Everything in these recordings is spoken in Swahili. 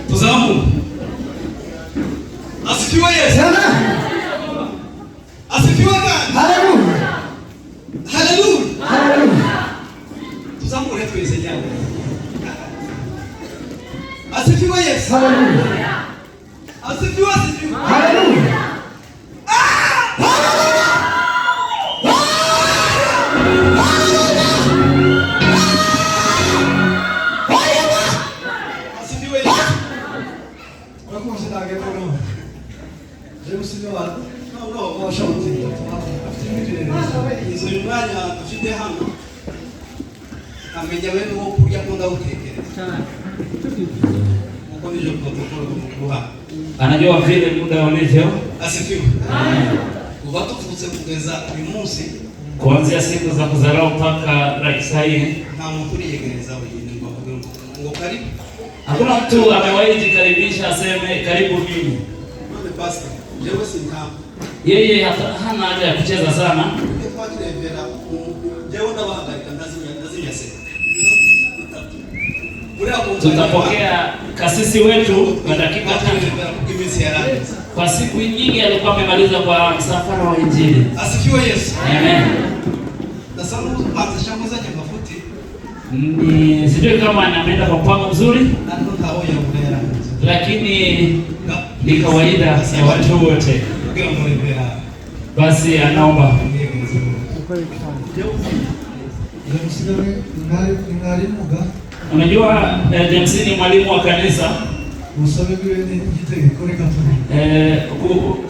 Tuzamu. Asifiwe Yesu. Asifiwe Bwana. Haleluya. Haleluya. Haleluya. Tuzamu letu Yesu. Asifiwe Yesu. Haleluya. Asifiwe, asifiwe. Haleluya. Amenya wewe wo kurya kunda utekereza. Uko ndio protokolo mkubwa. Anajua vile muda ulivyo. Asifiwe. Kuva tufutse kugeza uyu munsi Kuanzia siku za kuzaliwa mpaka saa hii nta muntu uriyegereza wenyine ngo karibu. Hakuna mtu amewahi jikaribisha aseme karibu mimi. None pastor, jewe sintamu. Yeye hana haja ya kucheza sana. Twakirevera jewe ndabahagarika ndazinya sema. Tutapokea kasisi wetu kwa dakika 5. Kwa siku nyingi alikuwa amemaliza kwa msafara wa Injili. Asifiwe Yesu. Amen. Nasamu kwanza shangaza mafuti. Ni sijui kama anaenda kwa mpango mzuri. Lakini ni kawaida ya watu wote. Basi anaomba. Unajua James ni mwalimu wa kanisa.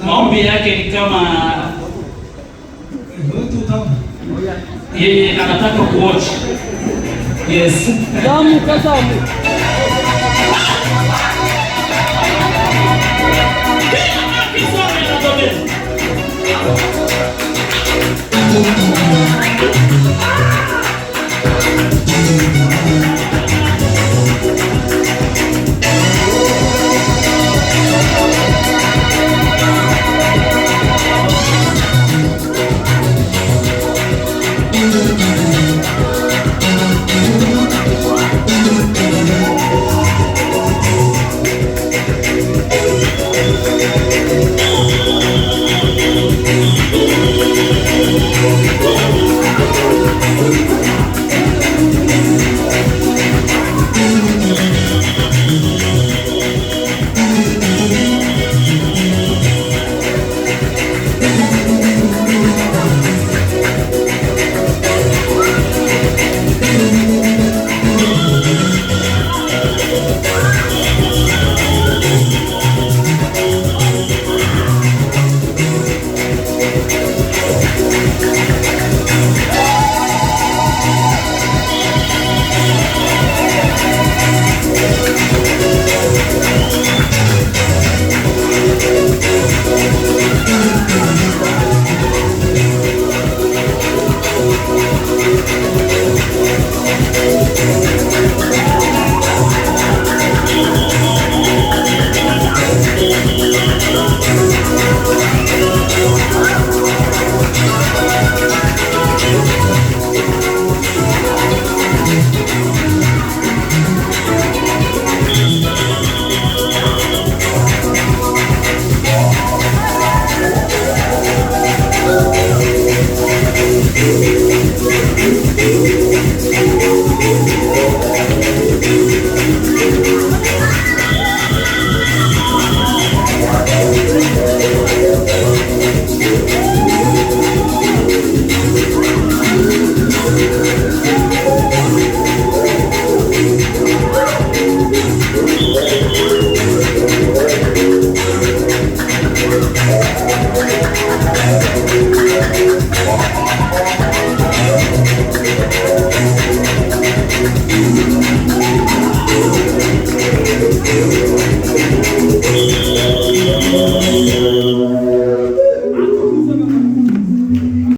Maombi yake ni kama yeye anataka kuwatch. Yes. Damu kasamu.